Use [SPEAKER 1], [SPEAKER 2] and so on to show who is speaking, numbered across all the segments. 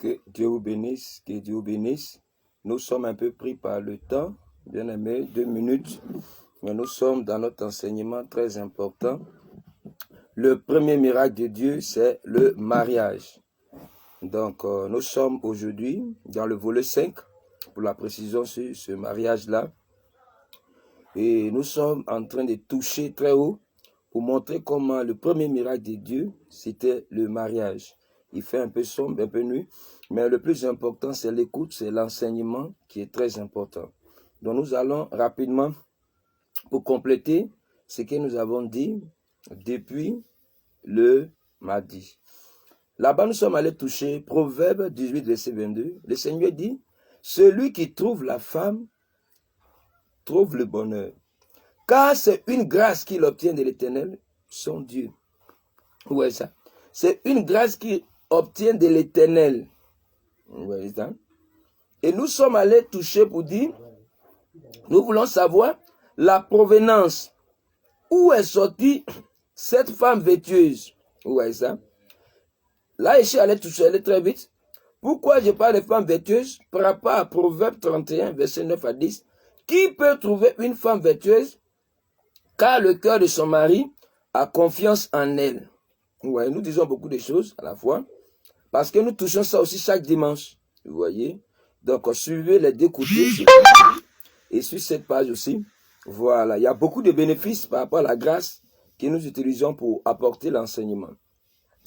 [SPEAKER 1] Que Dieu vous bénisse, que Dieu vous bénisse. Nous sommes un peu pris par le temps, bien aimé, 2 minutes, mais nous sommes dans notre enseignement très important. Le premier miracle de Dieu, c'est le mariage. Donc, nous sommes aujourd'hui dans le volet 5, pour la précision sur ce mariage-là. Et nous sommes en train de toucher très haut pour montrer comment le premier miracle de Dieu, c'était le mariage. Il fait un peu sombre, un peu nuit, mais le plus important, c'est l'écoute, c'est l'enseignement qui est très important. Donc nous allons rapidement, pour compléter ce que nous avons dit depuis le mardi. Là-bas, nous sommes allés toucher Proverbe 18, verset 22. Le Seigneur dit, « Celui qui trouve la femme trouve le bonheur, car c'est une grâce qu'il obtient de l'Éternel, son Dieu. » Vous voyez ça? C'est une grâce qu'il obtient de l'Éternel. Vous voyez ça? Et nous sommes allés toucher pour dire, nous voulons savoir la provenance. Où est sortie cette femme vertueuse? Vous voyez ça? Là, je suis allé toucher, aller très vite. Pourquoi je parle de femme vertueuse? Par rapport à Proverbe 31, verset 9 à 10. Qui peut trouver une femme vertueuse? Car le cœur de son mari a confiance en elle. Vous voyez, nous disons beaucoup de choses à la fois. Parce que nous touchons ça aussi chaque dimanche. Vous voyez? Donc, suivez les deux côtés. Et sur cette page aussi. Voilà. Il y a beaucoup de bénéfices par rapport à la grâce que nous utilisons pour apporter l'enseignement.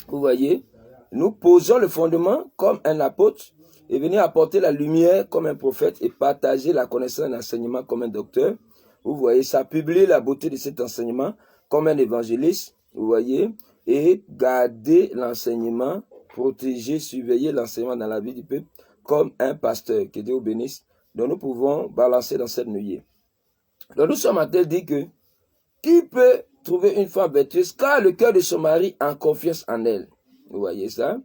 [SPEAKER 1] Vous voyez? Nous posons le fondement comme un apôtre et venir apporter la lumière comme un prophète et partager la connaissance d'un enseignement comme un docteur. Vous voyez? Ça publie la beauté de cet enseignement comme un évangéliste. Vous voyez? Et garder l'enseignement, protéger, surveiller l'enseignement dans la vie du peuple comme un pasteur. Que Dieu vous bénisse. Donc nous pouvons balancer dans cette nuée. Donc nous sommes en train de dire que qui peut trouver une femme vertueuse car le cœur de son mari a confiance en elle. Vous voyez ça?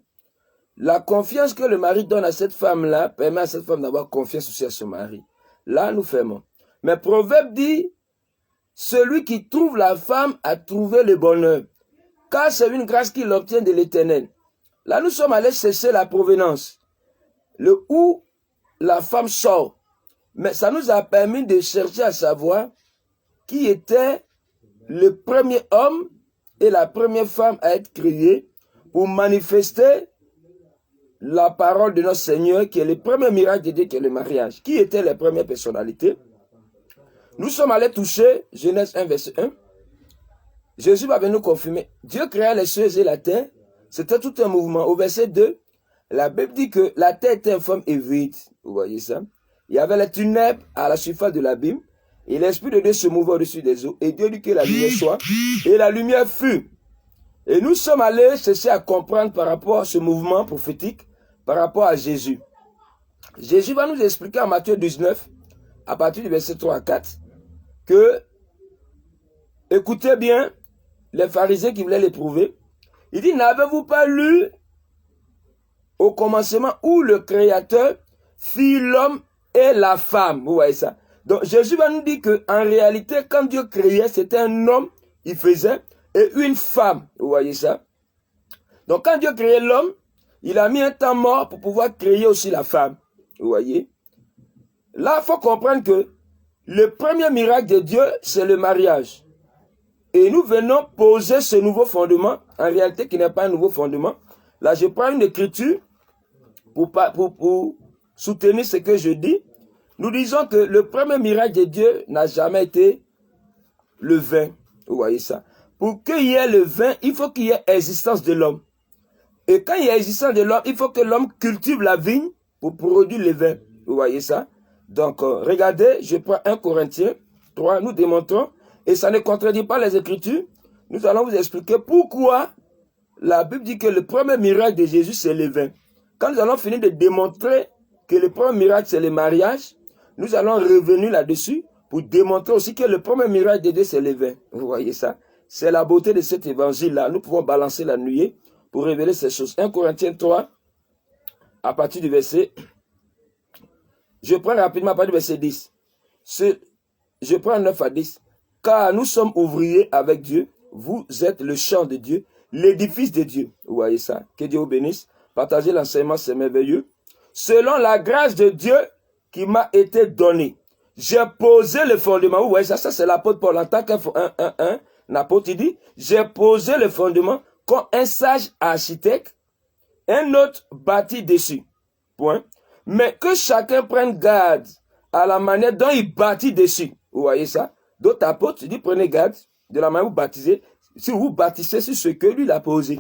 [SPEAKER 1] La confiance que le mari donne à cette femme-là permet à cette femme d'avoir confiance aussi à son mari. Là, nous fermons. Mais Proverbe dit, celui qui trouve la femme a trouvé le bonheur, car c'est une grâce qu'il obtient de l'Éternel. Là, nous sommes allés chercher la provenance, le où la femme sort. Mais ça nous a permis de chercher à savoir qui était le premier homme et la première femme à être créés pour manifester la parole de notre Seigneur, qui est le premier miracle de Dieu, qui est le mariage. Qui étaient les premières personnalités? Nous sommes allés toucher Genèse 1, verset 1. Jésus va venir nous confirmer. Dieu créa les cieux et la terre. C'était tout un mouvement. Au verset 2, la Bible dit que la terre était informe et vide. Vous voyez ça? Il y avait les ténèbres à la surface de l'abîme. Et l'Esprit de Dieu se mouvait au-dessus des eaux. Et Dieu dit que la lumière soit. Et la lumière fut. Et nous sommes allés chercher à comprendre par rapport à ce mouvement prophétique, par rapport à Jésus. Jésus va nous expliquer en Matthieu 19, à partir du verset 3 à 4, que, écoutez bien, les pharisiens qui voulaient l'éprouver, il dit, n'avez-vous pas lu au commencement où le Créateur fit l'homme et la femme? Vous voyez ça? Donc Jésus va nous dire qu'en réalité, quand Dieu créait, c'était un homme, il faisait, et une femme. Vous voyez ça? Donc quand Dieu créait l'homme, il a mis un temps mort pour pouvoir créer aussi la femme. Vous voyez? Là, il faut comprendre que le premier miracle de Dieu, c'est le mariage. Et nous venons poser ce nouveau fondement, en réalité qui n'est pas un nouveau fondement. Là, je prends une écriture pour soutenir ce que je dis. Nous disons que le premier miracle de Dieu n'a jamais été le vin. Vous voyez ça? Pour qu'il y ait le vin, il faut qu'il y ait existence de l'homme. Et quand il y a existence de l'homme, il faut que l'homme cultive la vigne pour produire le vin. Vous voyez ça? Donc, regardez, je prends 1 Corinthiens 3, nous démontrons, et ça ne contredit pas les Écritures. Nous allons vous expliquer pourquoi la Bible dit que le premier miracle de Jésus, c'est le vin. Quand nous allons finir de démontrer que le premier miracle, c'est le mariage, nous allons revenir là-dessus pour démontrer aussi que le premier miracle de Dieu, c'est le vin. Vous voyez ça? C'est la beauté de cet évangile-là. Nous pouvons balancer la nuée pour révéler ces choses. 1 Corinthiens 3, à partir du verset, je prends rapidement à partir du verset 10. Je prends 9 à 10. Car nous sommes ouvriers avec Dieu, vous êtes le champ de Dieu, l'édifice de Dieu. Vous voyez ça? Que Dieu vous bénisse. partager l'enseignement, c'est merveilleux. Selon la grâce de Dieu qui m'a été donnée, j'ai posé le fondement. Vous voyez ça, c'est l'apôtre Paul en tant qu'un apôtre. Il dit, j'ai posé le fondement comme un sage architecte, un autre bâtit dessus. Point. Mais que chacun prenne garde à la manière dont il bâtit dessus. Vous voyez ça? D'autres apôtres, il dit, prenez garde de la manière où vous baptisez, si vous bâtissez sur ce que lui a posé.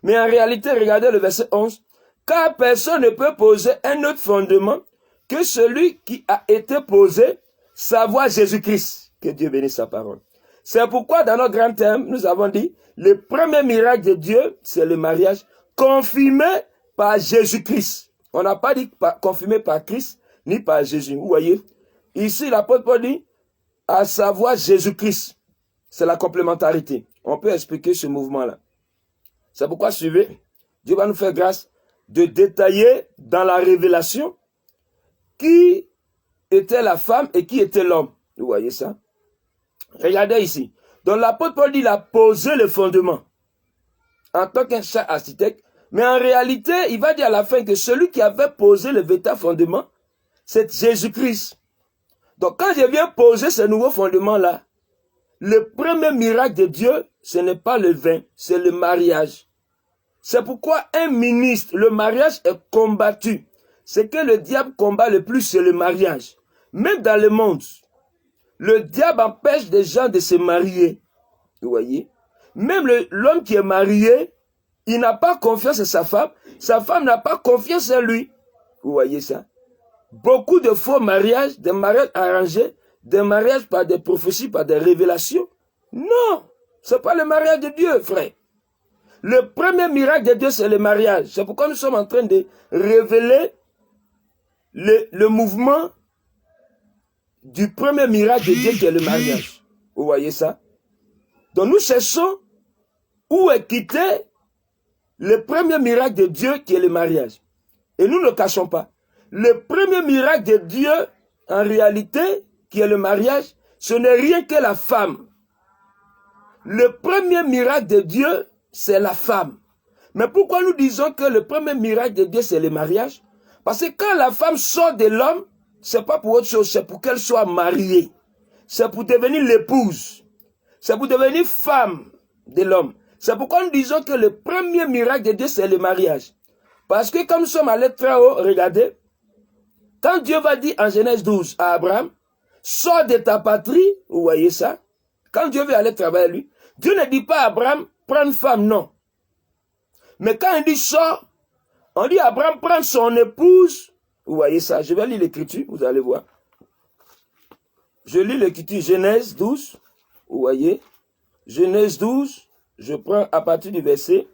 [SPEAKER 1] Mais en réalité, regardez le verset 11. Car personne ne peut poser un autre fondement que celui qui a été posé, savoir Jésus-Christ. Que Dieu bénisse sa parole. C'est pourquoi dans notre grand thème, nous avons dit, le premier miracle de Dieu, c'est le mariage confirmé par Jésus-Christ. On n'a pas dit confirmé par Christ, ni par Jésus. Vous voyez? Ici, l'apôtre Paul dit, à savoir Jésus-Christ. C'est la complémentarité. On peut expliquer ce mouvement-là. C'est pourquoi, suivez, Dieu va nous faire grâce de détailler dans la révélation qui était la femme et qui était l'homme. Vous voyez ça? Regardez ici. Donc l'apôtre Paul dit, il a posé le fondement en tant qu'un chef architecte. Mais en réalité, il va dire à la fin que celui qui avait posé le véritable fondement, c'est Jésus-Christ. Donc quand je viens poser ce nouveau fondement-là, le premier miracle de Dieu, ce n'est pas le vin, c'est le mariage. C'est pourquoi un ministre, le mariage est combattu. Ce que le diable combat le plus, c'est le mariage. Même dans le monde, le diable empêche des gens de se marier. Vous voyez? Même l'homme qui est marié, il n'a pas confiance en sa femme n'a pas confiance en lui. Vous voyez ça? Beaucoup de faux mariages, des mariages arrangés, des mariages par des prophéties, par des révélations. Non, ce n'est pas le mariage de Dieu, frère. Le premier miracle de Dieu, c'est le mariage. C'est pourquoi nous sommes en train de révéler le mouvement du premier miracle de Dieu qui est le mariage. Vous voyez ça? Donc nous cherchons où est quitté le premier miracle de Dieu qui est le mariage. Et nous ne le cachons pas. Le premier miracle de Dieu, en réalité, qui est le mariage, ce n'est rien que la femme. Le premier miracle de Dieu, c'est la femme. Mais pourquoi nous disons que le premier miracle de Dieu, c'est le mariage? Parce que quand la femme sort de l'homme, c'est pas pour autre chose, c'est pour qu'elle soit mariée. C'est pour devenir l'épouse. C'est pour devenir femme de l'homme. C'est pourquoi nous disons que le premier miracle de Dieu, c'est le mariage. Parce que comme nous sommes allés très haut, regardez, quand Dieu va dire en Genèse 12 à Abraham, sors de ta patrie, vous voyez ça? Quand Dieu veut aller travailler lui, Dieu ne dit pas à Abraham, prends une femme, non. Mais quand il dit sors, on dit à Abraham, prends son épouse. Vous voyez ça? Je vais lire l'écriture, vous allez voir. Je lis l'écriture Genèse 12, vous voyez? Genèse 12, je prends à partir du verset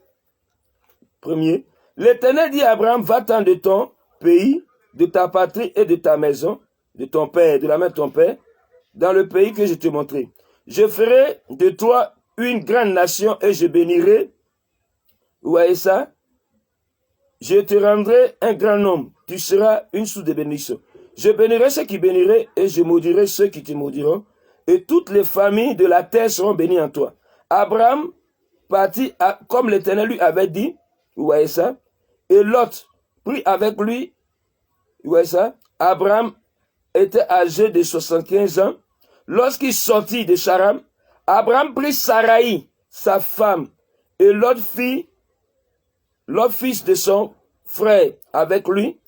[SPEAKER 1] 1er. L'Éternel dit à Abraham, va-t'en de ton pays, de ta patrie et de ta maison, de ton père, de la main de ton père, dans le pays que je te montrerai. Je ferai de toi une grande nation et je bénirai. Vous voyez ça? Je te rendrai un grand nombre. Tu seras une source de bénédiction. Je bénirai ceux qui béniraient et je maudirai ceux qui te maudiront. Et toutes les familles de la terre seront bénies en toi. Abraham partit comme l'Éternel lui avait dit. Vous voyez ça? Et Lot prit avec lui. Vous voyez ça? Abraham était âgé de 75 ans. Lorsqu'il sortit de Charan, Abraham prit Saraï, sa femme, et l'autre fils de son frère avec lui,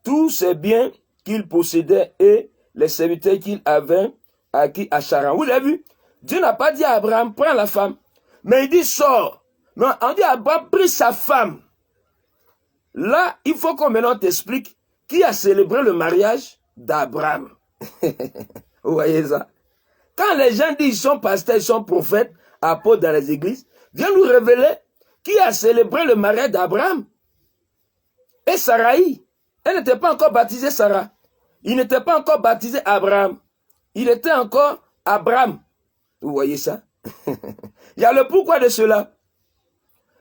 [SPEAKER 1] tous ses biens qu'il possédait et les serviteurs qu'il avait acquis à Charan. Vous l'avez vu? Dieu n'a pas dit à Abraham, prends la femme, mais il dit, sors. Non, on dit à Abraham, pris sa femme. Là, il faut qu'on maintenant t'explique qui a célébré le mariage d'Abraham. Vous voyez ça? Quand les gens disent qu'ils sont pasteurs, ils sont prophètes, apôtres dans les églises, viens nous révéler qui a célébré le mariage d'Abraham. Et Saraï, elle n'était pas encore baptisée Sarah. Il n'était pas encore baptisé Abraham. Il était encore Abraham. Vous voyez ça? Il y a le pourquoi de cela.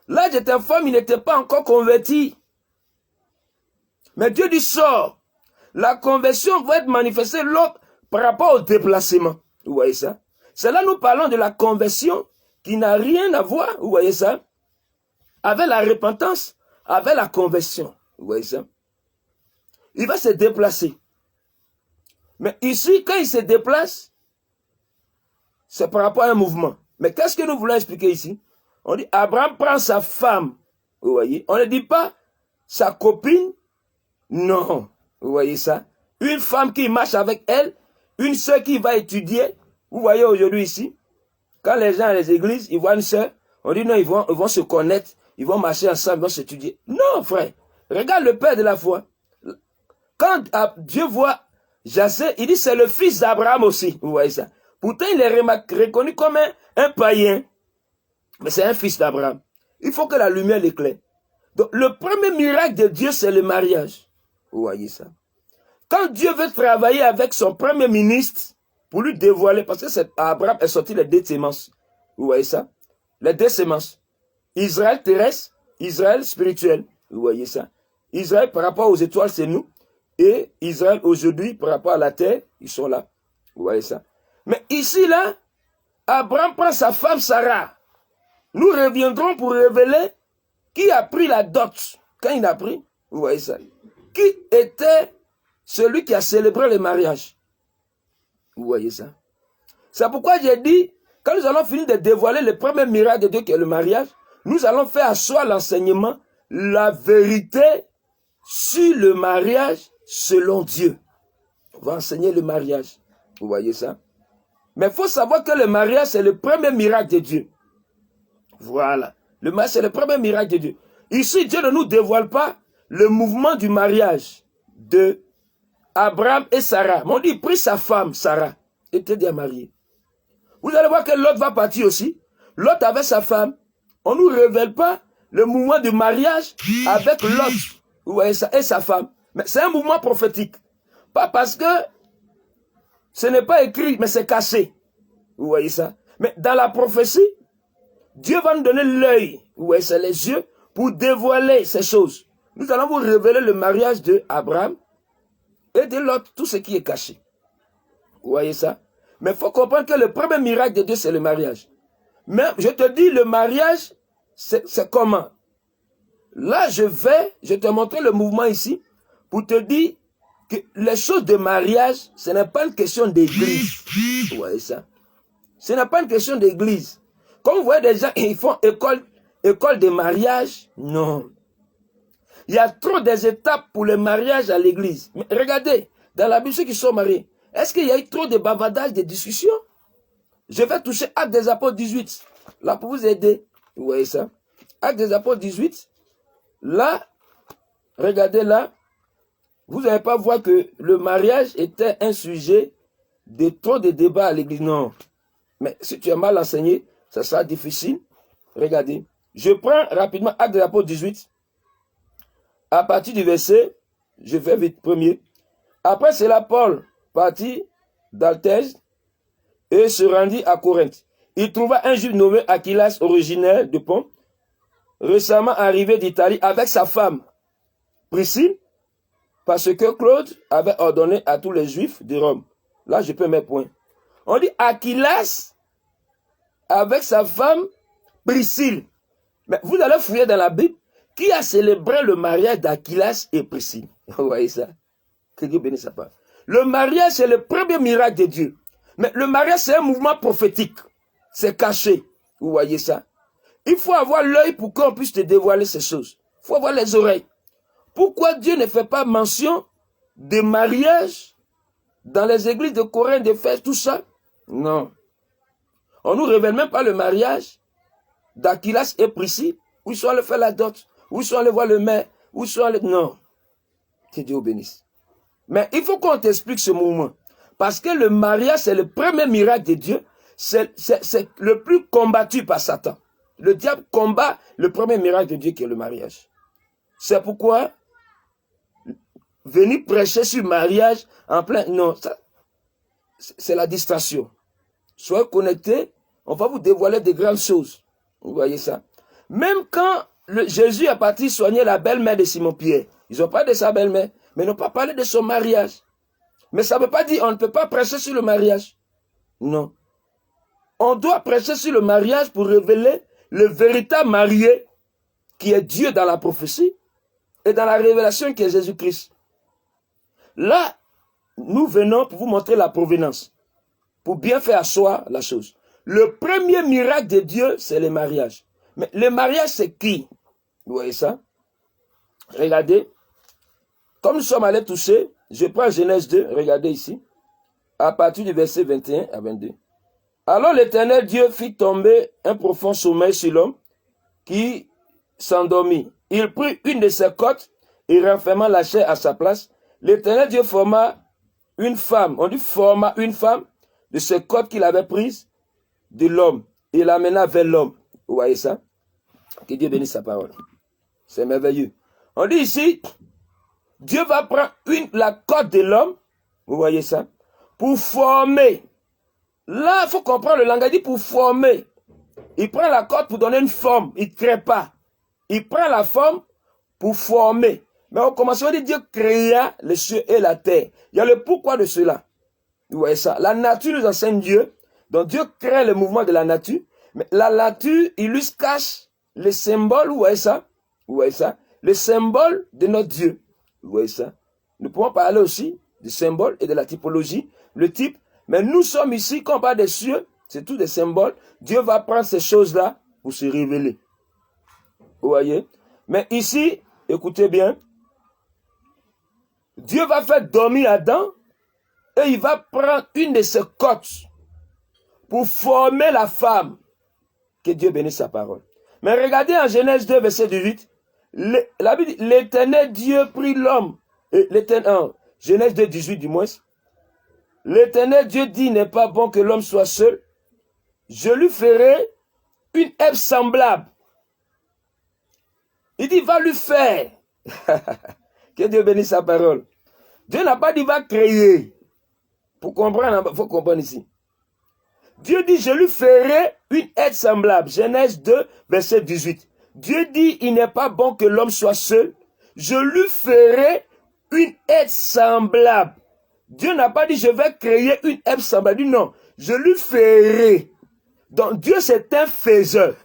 [SPEAKER 1] Là, j'étais femme, il n'était pas encore converti. Mais Dieu dit, sors. La conversion va être manifestée par rapport au déplacement. Vous voyez ça? C'est là nous parlons de la conversion qui n'a rien à voir, vous voyez ça, avec la repentance, avec la conversion. Vous voyez ça? Il va se déplacer. Mais ici, quand il se déplace, c'est par rapport à un mouvement. Mais qu'est-ce que nous voulons expliquer ici? On dit, Abraham prend sa femme. Vous voyez? On ne dit pas sa copine. Non. Vous voyez ça? Une femme qui marche avec elle, une sœur qui va étudier. Vous voyez aujourd'hui ici, quand les gens à les églises, ils voient une sœur, on dit non, ils vont se connaître, ils vont marcher ensemble, ils vont s'étudier. Non, frère. Regarde le père de la foi. Quand Dieu voit Jassé, il dit c'est le fils d'Abraham aussi. Vous voyez ça? Pourtant, il est reconnu comme un païen. Mais c'est un fils d'Abraham. Il faut que la lumière l'éclaire. Donc, le premier miracle de Dieu, c'est le mariage. Vous voyez ça? Quand Dieu veut travailler avec son premier ministre, pour lui dévoiler, parce que Abraham est sorti les deux semences. Vous voyez ça? Les deux semences. Israël terrestre, Israël spirituel. Vous voyez ça? Israël par rapport aux étoiles, c'est nous. Et Israël aujourd'hui, par rapport à la terre, ils sont là. Vous voyez ça? Mais ici, là, Abraham prend sa femme Sarah. Nous reviendrons pour révéler qui a pris la dot. Quand il a pris, vous voyez ça? Qui était celui qui a célébré le mariage? Vous voyez ça? C'est pourquoi j'ai dit, quand nous allons finir de dévoiler le premier miracle de Dieu qui est le mariage, nous allons faire asseoir l'enseignement, la vérité sur le mariage selon Dieu. On va enseigner le mariage. Vous voyez ça? Mais il faut savoir que le mariage, c'est le premier miracle de Dieu. Voilà. Le mariage, c'est le premier miracle de Dieu. Ici, Dieu ne nous dévoile pas le mouvement du mariage de Abraham et Sarah. Mais on dit, il prit sa femme, Sarah, était déjà mariée. Vous allez voir que Lot va partir aussi. Lot avait sa femme. On ne nous révèle pas le mouvement du mariage avec Lot. Vous voyez ça, et sa femme. Mais c'est un mouvement prophétique. Pas parce que ce n'est pas écrit, mais c'est caché. Vous voyez ça? Mais dans la prophétie, Dieu va nous donner l'œil. Vous voyez, c'est les yeux pour dévoiler ces choses. Nous allons vous révéler le mariage de Abraham et de Lot, tout ce qui est caché. Vous voyez ça? Mais il faut comprendre que le premier miracle de Dieu, c'est le mariage. Mais je te dis, le mariage, c'est comment? Là, je te montrer le mouvement ici pour te dire que les choses de mariage, ce n'est pas une question d'église. Vous voyez ça? Ce n'est pas une question d'église. Comme vous voyez des gens, ils font école de mariage. Non. Il y a trop des étapes pour le mariage à l'église. Mais regardez, dans la Bible, ceux qui sont mariés, est-ce qu'il y a eu trop de bavardage, de discussions? Je vais toucher Actes des Apôtres 18. Là, pour vous aider. Vous voyez ça? Actes des Apôtres 18. Là, regardez là. Vous n'allez pas voir que le mariage était un sujet de trop de débats à l'église. Non. Mais si tu es mal enseigné, ça sera difficile. Regardez. Je prends rapidement Actes des Apôtres 18. À partir du verset, je vais vite premier. Après cela, Paul partit d'Althèse et se rendit à Corinthe. Il trouva un juif nommé Aquilas, originaire de Pont, récemment arrivé d'Italie avec sa femme Priscille, parce que Claude avait ordonné à tous les juifs de Rome. Là, je peux mettre point. On dit Aquilas avec sa femme Priscille. Mais vous allez fouiller dans la Bible. Qui a célébré le mariage d'Aquilas et Priscille? Vous voyez ça? Que Dieu bénisse sa part. Le mariage, c'est le premier miracle de Dieu. Mais le mariage, c'est un mouvement prophétique. C'est caché. Vous voyez ça? Il faut avoir l'œil pour qu'on puisse te dévoiler ces choses. Il faut avoir les oreilles. Pourquoi Dieu ne fait pas mention de mariage dans les églises de Corinthe, d'Éphèse, tout ça? Non. On ne nous révèle même pas le mariage d'Aquilas et Priscille. Où ils sont allés faire la dot? Où ils sont allés voir le maire? Où ils sont allés... Non. Que Dieu bénisse. Mais il faut qu'on t'explique ce mouvement. Parce que le mariage, c'est le premier miracle de Dieu. C'est le plus combattu par Satan. Le diable combat le premier miracle de Dieu qui est le mariage. C'est pourquoi venir prêcher sur le mariage en plein... Non, c'est la distraction. Soyez connectés, on va vous dévoiler de grandes choses. Vous voyez ça? Même quand Jésus est parti soigner la belle-mère de Simon-Pierre, ils n'ont pas de sa belle-mère, mais ils n'ont pas parlé de son mariage. Mais ça ne veut pas dire qu'on ne peut pas prêcher sur le mariage. Non. On doit prêcher sur le mariage pour révéler le véritable marié qui est Dieu dans la prophétie, et dans la révélation qui est Jésus-Christ. Là, nous venons pour vous montrer la provenance, pour bien faire asseoir la chose. Le premier miracle de Dieu, c'est le mariage. Mais le mariage, c'est qui? Vous voyez ça? Regardez. Comme nous sommes allés toucher, je prends Genèse 2, regardez ici, à partir du verset 21 à 22. Alors l'Éternel Dieu fit tomber un profond sommeil sur l'homme qui s'endormit. Il prit une de ses côtes et renfermant la chair à sa place. L'Éternel Dieu forma une femme. On dit forma une femme de ses côtes qu'il avait prises de l'homme. Il l'amena vers l'homme. Vous voyez ça? Que Dieu bénisse sa parole. C'est merveilleux. On dit ici, Dieu va prendre la côte de l'homme. Vous voyez ça? Pour former. Là, il faut comprendre le langage. Il dit pour former. Il prend la côte pour donner une forme. Il ne crée pas. Il prend la forme pour former. Mais au commencement, Dieu créa les cieux et la terre. Il y a le pourquoi de cela. Vous voyez ça? La nature nous enseigne Dieu. Donc Dieu crée le mouvement de la nature. Mais la nature, il lui cache les symboles. Vous voyez ça? Vous voyez ça? Les symboles de notre Dieu. Vous voyez ça? Nous pouvons parler aussi du symbole et de la typologie. Le type. Mais nous sommes ici, quand on parle des cieux, c'est tout des symboles. Dieu va prendre ces choses-là pour se révéler. Vous voyez? Mais ici, écoutez bien, Dieu va faire dormir Adam et il va prendre une de ses côtes pour former la femme. Que Dieu bénisse sa parole. Mais regardez en Genèse 2, verset 18, la Bible dit, l'Éternel Dieu prit l'homme. Genèse 2, 18 du moins. L'Éternel Dieu dit, n'est pas bon que l'homme soit seul. Je lui ferai une herbe semblable. Il dit, va lui faire. Que Dieu bénisse sa parole. Dieu n'a pas dit, va créer. Pour comprendre, il faut comprendre ici. Dieu dit, je lui ferai une herbe semblable. Genèse 2, verset 18. Dieu dit, il n'est pas bon que l'homme soit seul. Je lui ferai une herbe semblable. Dieu n'a pas dit, je vais créer une herbe semblable. Il dit, non, je lui ferai. Donc, Dieu, c'est un faiseur.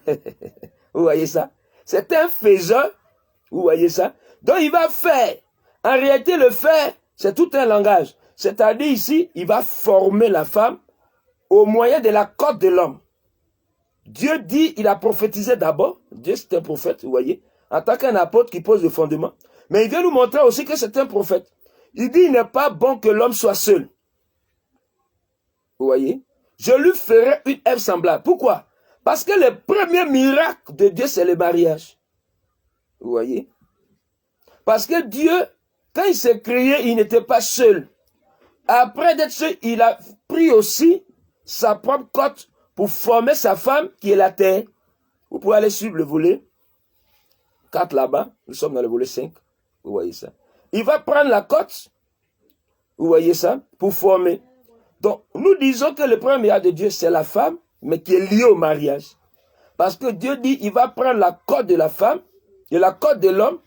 [SPEAKER 1] Vous voyez ça? C'est un faiseur. Vous voyez ça? Donc, il va faire. En réalité, le faire, c'est tout un langage. C'est-à-dire ici, il va former la femme au moyen de la côte de l'homme. Dieu dit, il a prophétisé d'abord. Dieu, c'est un prophète, vous voyez, en tant qu'un apôtre qui pose le fondement. Mais il vient nous montrer aussi que c'est un prophète. Il dit, il n'est pas bon que l'homme soit seul. Vous voyez? Je lui ferai une herbe semblable. Pourquoi? Parce que le premier miracle de Dieu, c'est le mariage. Vous voyez? Parce que Dieu, quand il s'est créé, il n'était pas seul. Après d'être seul, il a pris aussi sa propre côte pour former sa femme qui est la terre. Vous pouvez aller suivre le volet 4 là-bas. Nous sommes dans le volet 5. Vous voyez ça. Il va prendre la côte. Vous voyez ça? Pour former. Donc, nous disons que le premier miracle de Dieu, c'est la femme, mais qui est liée au mariage. Parce que Dieu dit, il va prendre la côte de la femme et la côte de l'homme.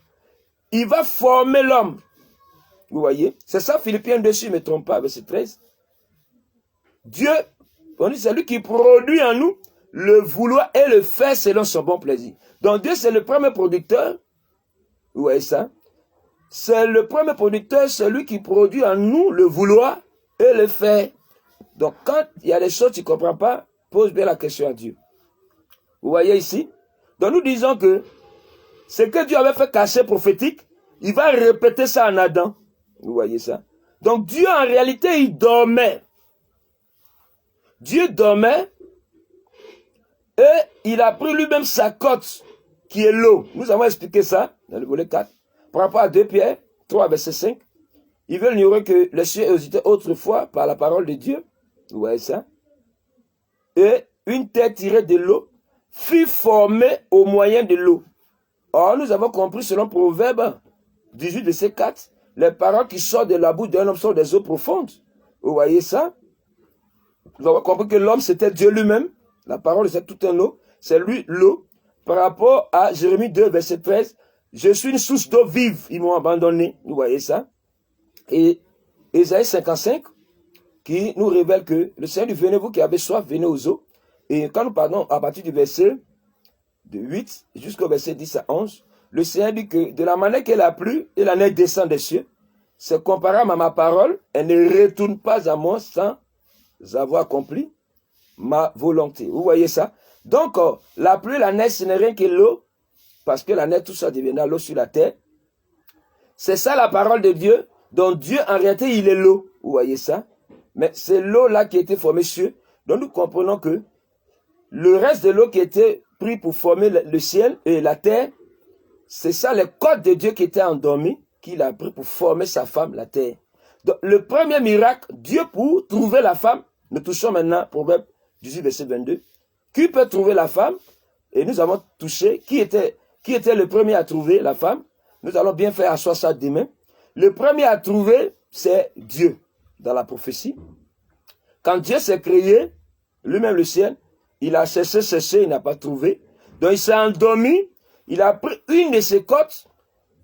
[SPEAKER 1] Il va former l'homme. Vous voyez? C'est ça, Philippiens 2, si je ne me trompe pas, verset 13. Dieu, on dit, c'est lui qui produit en nous le vouloir et le faire selon son bon plaisir. Donc Dieu, c'est le premier producteur. Vous voyez ça? C'est le premier producteur, c'est lui qui produit en nous le vouloir et le faire. Donc quand il y a des choses que tu ne comprends pas, pose bien la question à Dieu. Vous voyez ici? Donc nous disons que ce que Dieu avait fait cacher prophétique, il va répéter ça en Adam. Vous voyez ça? Donc Dieu, en réalité, il dormait. Dieu dormait et il a pris lui-même sa côte, qui est l'eau. Nous avons expliqué ça dans le volet 4. Par rapport à 2 Pierre 3, verset 5. Ils veulent ignorer que les cieux existaient autrefois par la parole de Dieu. Vous voyez ça? Et une terre tirée de l'eau fut formée au moyen de l'eau. Or, nous avons compris selon Proverbe 18, verset 4, les paroles qui sortent de la bouche d'un homme sont des eaux profondes. Vous voyez ça? Nous avons compris que l'homme, c'était Dieu lui-même. La parole, c'est tout un eau. C'est lui, l'eau. Par rapport à Jérémie 2, verset 13, je suis une source d'eau vive. Ils m'ont abandonné. Vous voyez ça? Et Ésaïe 55, qui nous révèle que le Seigneur dit, venez vous qui avez soif, venez aux eaux. Et quand nous parlons à partir du verset de 8 jusqu'au verset 10 à 11, le Seigneur dit que de la manière qu'elle a plu, et la neige descend des cieux, c'est comparable à ma parole, elle ne retourne pas à moi sans avoir accompli ma volonté. Vous voyez ça? Donc, la pluie, la neige, ce n'est rien que l'eau, parce que la neige, tout ça deviendra l'eau sur la terre. C'est ça la parole de Dieu. Donc Dieu, en réalité, il est l'eau. Vous voyez ça? Mais c'est l'eau là qui a été formée sur. Donc nous comprenons que le reste de l'eau qui était pris pour former le ciel et la terre, c'est ça le code de Dieu qui était endormi, qu'il a pris pour former sa femme, la terre. Donc le premier miracle, Dieu pour trouver la femme, nous touchons maintenant Proverbe 18, verset 22. Qui peut trouver la femme? Et nous avons touché qui était le premier à trouver la femme. Nous allons bien faire asseoir ça demain. Le premier à trouver, c'est Dieu, dans la prophétie. Quand Dieu s'est créé, lui-même le ciel, il a cherché, il n'a pas trouvé. Donc il s'est endormi, il a pris une de ses côtes,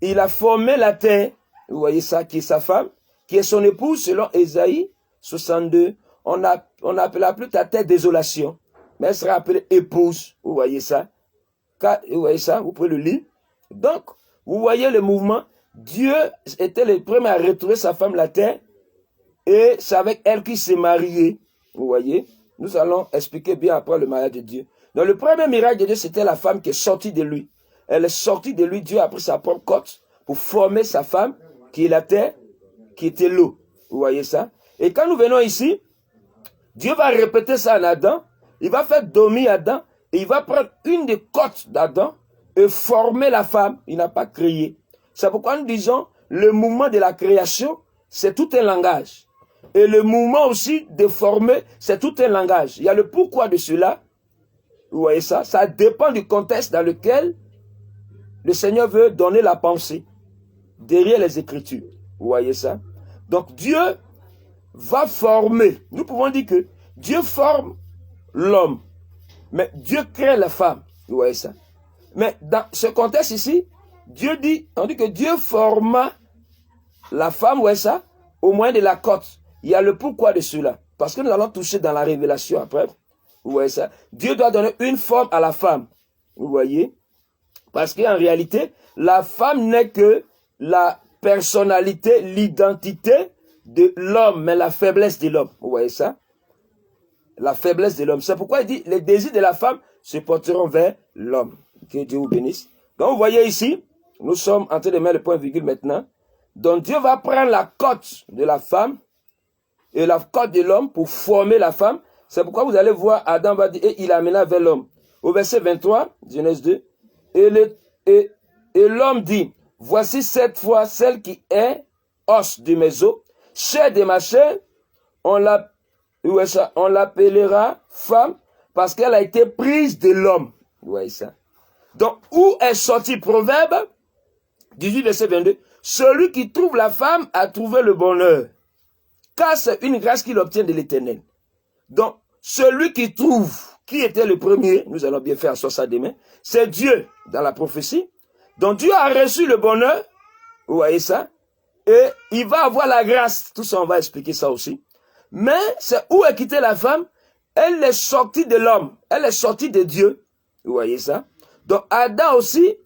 [SPEAKER 1] il a formé la terre. Vous voyez ça, qui est sa femme, qui est son épouse, selon Ésaïe 62. On appellera plus ta terre désolation, mais elle sera appelée épouse. Vous voyez ça? Vous voyez ça? Vous pouvez le lire. Donc, vous voyez le mouvement. Dieu était le premier à retrouver sa femme, la terre, et c'est avec elle qu'il s'est marié. Vous voyez? Nous allons expliquer bien après le mariage de Dieu. Donc, le premier miracle de Dieu, c'était la femme qui est sortie de lui. Elle est sortie de lui. Dieu a pris sa propre côte pour former sa femme, qui est la terre, qui était l'eau. Vous voyez ça? Et quand nous venons ici, Dieu va répéter ça en Adam. Il va faire dormir Adam. Et il va prendre une des côtes d'Adam et former la femme. Il n'a pas créé. C'est pourquoi nous disons, le mouvement de la création, c'est tout un langage. Et le mouvement aussi de former, c'est tout un langage. Il y a le pourquoi de cela. Vous voyez ça? Ça dépend du contexte dans lequel le Seigneur veut donner la pensée derrière les Écritures. Vous voyez ça? Donc Dieu va former. Nous pouvons dire que Dieu forme l'homme. Mais Dieu crée la femme. Vous voyez ça? Mais dans ce contexte ici, on dit que Dieu forma la femme, vous voyez ça? Au moyen de la côte. Il y a le pourquoi de cela. Parce que nous allons toucher dans la révélation après. Vous voyez ça? Dieu doit donner une forme à la femme. Vous voyez? Parce qu'en réalité, la femme n'est que la personnalité, l'identité de l'homme, mais la faiblesse de l'homme. Vous voyez ça? La faiblesse de l'homme. C'est pourquoi il dit, les désirs de la femme se porteront vers l'homme. Que Dieu vous bénisse. Donc, vous voyez ici, nous sommes en train de mettre le point virgule maintenant. Donc, Dieu va prendre la côte de la femme et la côte de l'homme pour former la femme. C'est pourquoi vous allez voir, Adam va dire, et il amena vers l'homme. Au verset 23, Genèse 2, et l'homme dit, voici cette fois celle qui est os de mes os, chair de ma chair, on l'appellera femme parce qu'elle a été prise de l'homme. Vous voyez ça? Donc, où est sorti Proverbe 18, verset 22? Celui qui trouve la femme a trouvé le bonheur, car c'est une grâce qu'il obtient de l'Éternel. Donc, celui qui trouve, qui était le premier, nous allons bien faire ça demain, c'est Dieu dans la prophétie. Donc, Dieu a reçu le bonheur, vous voyez ça? Et il va avoir la grâce. Tout ça, on va expliquer ça aussi. Mais c'est où est quittée la femme? Elle est sortie de l'homme. Elle est sortie de Dieu. Vous voyez ça? Donc Adam aussi,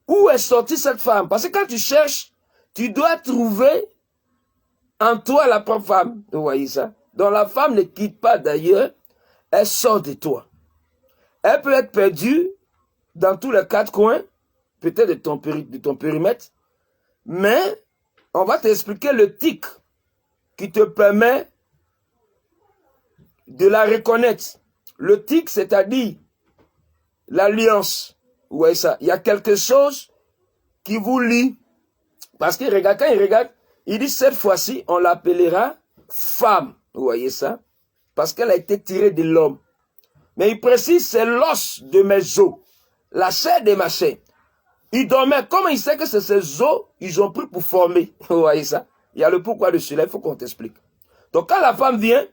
[SPEAKER 1] où est sortie cette femme? Parce que quand tu cherches, tu dois trouver en toi la propre femme. Vous voyez ça? Donc la femme ne quitte pas d'ailleurs. Elle sort de toi. Elle peut être perdue dans tous les quatre coins, peut-être de ton périmètre. Mais on va t'expliquer le tic qui te permet de la reconnaître. Le tic, c'est-à-dire l'alliance. Vous voyez ça? Il y a quelque chose qui vous lie. Parce qu'il regarde, quand il regarde, il dit cette fois-ci, on l'appellera femme. Vous voyez ça? Parce qu'elle a été tirée de l'homme. Mais il précise, c'est l'os de mes os. La chair de ma chair. Il dormait. Comment il sait que c'est ces os, ils ont pris pour former? Vous voyez ça? Il y a le pourquoi de cela, il faut qu'on t'explique. Donc quand la femme vient,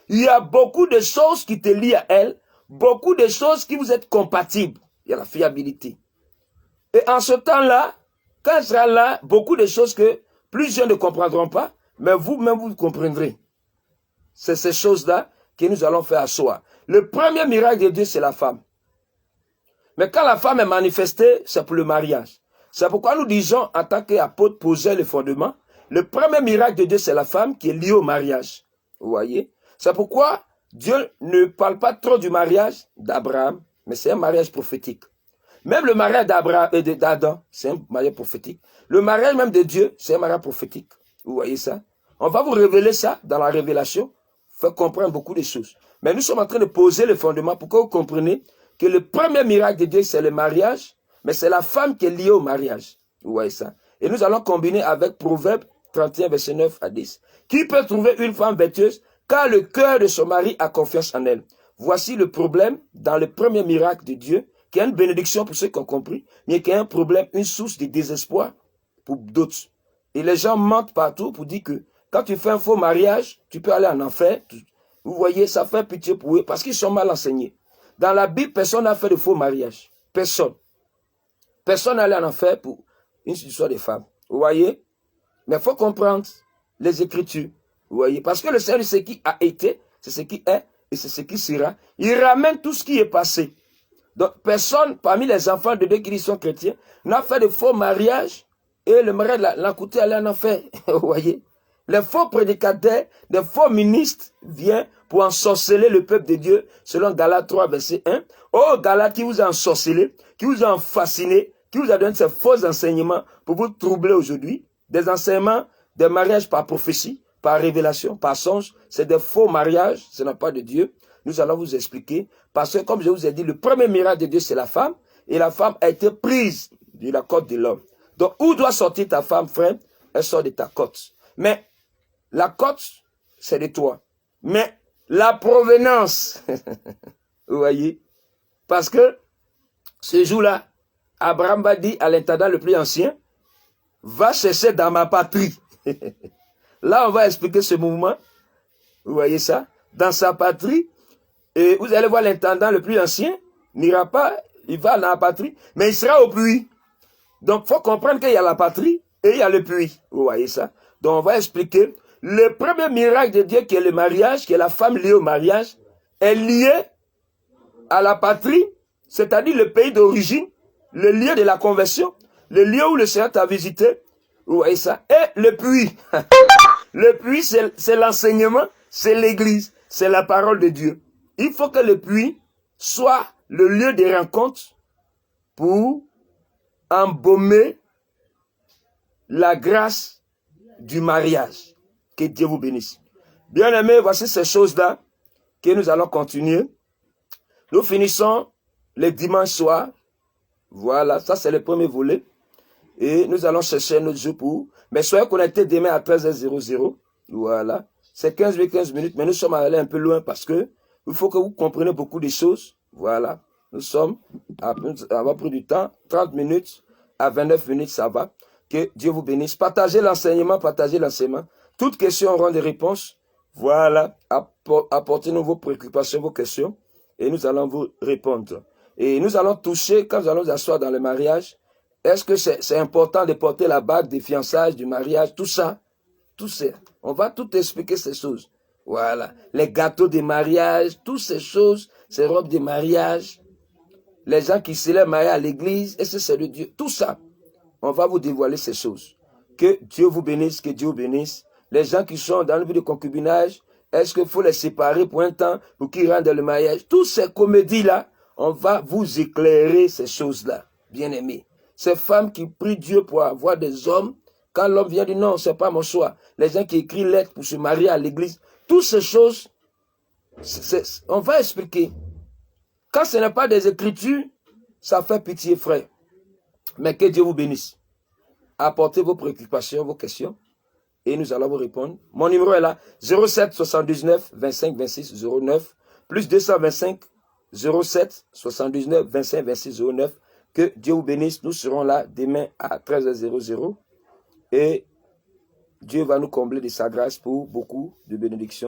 [SPEAKER 1] il y a beaucoup de choses qui te lient à elle, beaucoup de choses qui vous êtes compatibles. Il y a la fiabilité. Et en ce temps-là, quand elle sera là, beaucoup de choses que plusieurs ne comprendront pas, mais vous-même vous comprendrez. C'est ces choses-là que nous allons faire asseoir. Le premier miracle de Dieu, c'est la femme. Mais quand la femme est manifestée, c'est pour le mariage. C'est pourquoi nous disons, en tant qu'apôtre, poser le fondement. Le premier miracle de Dieu, c'est la femme qui est liée au mariage. Vous voyez? C'est pourquoi Dieu ne parle pas trop du mariage d'Abraham, mais c'est un mariage prophétique. Même le mariage d'Abraham et d'Adam, c'est un mariage prophétique. Le mariage même de Dieu, c'est un mariage prophétique. Vous voyez ça? On va vous révéler ça dans la révélation, faire comprendre beaucoup de choses. Mais nous sommes en train de poser le fondement pour que vous compreniez que le premier miracle de Dieu, c'est le mariage, mais c'est la femme qui est liée au mariage. Vous voyez ça? Et nous allons combiner avec Proverbe 31, verset 9 à 10. Qui peut trouver une femme vertueuse, car le cœur de son mari a confiance en elle? Voici le problème dans le premier miracle de Dieu, qui est une bénédiction pour ceux qui ont compris, mais qui est un problème, une source de désespoir pour d'autres. Et les gens mentent partout pour dire que quand tu fais un faux mariage, tu peux aller en enfer. Vous voyez, ça fait pitié pour eux parce qu'ils sont mal enseignés. Dans la Bible, personne n'a fait de faux mariage. Personne. Personne n'a allé en enfer pour une histoire de femme. Vous voyez? Mais il faut comprendre les Écritures. Vous voyez? Parce que le Seigneur, c'est ce qui a été, c'est ce qui est et c'est ce qui sera. Il ramène tout ce qui est passé. Donc, personne parmi les enfants de Dieu qui sont chrétiens n'a fait de faux mariage et le mariage l'a coûté aller en enfer. Vous voyez? Les faux prédicateurs, les faux ministres viennent pour ensorceler le peuple de Dieu, selon Galates 3, verset 1. Oh, Galates qui vous a ensorcelé, qui vous a fasciné, qui vous a donné ces faux enseignements pour vous troubler aujourd'hui. Des enseignements, des mariages par prophétie, par révélation, par songe. C'est des faux mariages, ce n'est pas de Dieu. Nous allons vous expliquer. Parce que, comme je vous ai dit, le premier miracle de Dieu, c'est la femme. Et la femme a été prise de la côte de l'homme. Donc, où doit sortir ta femme, frère? Elle sort de ta côte. Mais la côte, c'est de toi. Mais la provenance, vous voyez? Parce que ce jour-là, Abraham va dire à l'intendant le plus ancien, va chercher dans ma patrie. Là, on va expliquer ce mouvement. Vous voyez ça? Dans sa patrie. Et vous allez voir l'intendant le plus ancien, n'ira pas, il va dans la patrie, mais il sera au puits. Donc, il faut comprendre qu'il y a la patrie et il y a le puits. Vous voyez ça? Donc, on va expliquer. Le premier miracle de Dieu qui est le mariage, qui est la femme liée au mariage, est lié à la patrie, c'est-à-dire le pays d'origine, le lieu de la conversion, le lieu où le Seigneur t'a visité. Vous voyez ça? Et le puits. Le puits, c'est l'enseignement, c'est l'église, c'est la parole de Dieu. Il faut que le puits soit le lieu de rencontre pour embaumer la grâce du mariage. Que Dieu vous bénisse. Bien aimés, voici ces choses-là que nous allons continuer. Nous finissons les dimanches soirs. Voilà, ça c'est le premier volet. Et nous allons chercher notre jour pour... Mais soyez connectés demain à 13h00. Voilà. C'est 15 minutes, mais nous sommes allés un peu loin parce que il faut que vous compreniez beaucoup de choses. Voilà. Nous sommes à avoir pris du temps. 30 minutes à 29 minutes, ça va. Que Dieu vous bénisse. Partagez l'enseignement, partagez l'enseignement. Toutes questions auront des réponses. Voilà. Apportez-nous vos préoccupations, vos questions. Et nous allons vous répondre. Et nous allons toucher, quand nous allons nous asseoir dans le mariage, est-ce que c'est important de porter la bague des fiançailles, du mariage, tout ça? Tout ça. On va tout expliquer ces choses. Voilà. Les gâteaux de mariage, toutes ces choses, ces robes de mariage, les gens qui célèbrent le mariage à l'église, est-ce que c'est de Dieu? Tout ça. On va vous dévoiler ces choses. Que Dieu vous bénisse, que Dieu vous bénisse. Les gens qui sont dans le but de concubinage, est-ce qu'il faut les séparer pour un temps, pour qu'ils rentrent dans le mariage? Toutes ces comédies-là, on va vous éclairer ces choses-là, bien aimés. Ces femmes qui prient Dieu pour avoir des hommes, quand l'homme vient dire non, c'est pas mon choix. Les gens qui écrivent lettres pour se marier à l'église, toutes ces choses, on va expliquer. Quand ce n'est pas des écritures, ça fait pitié, frère. Mais que Dieu vous bénisse. Apportez vos préoccupations, vos questions, et nous allons vous répondre. Mon numéro est là, 07 79 25 26 09, plus 225 07 79 25 26 09. Que Dieu vous bénisse. Nous serons là demain à 13h00 et Dieu va nous combler de sa grâce pour beaucoup de bénédictions.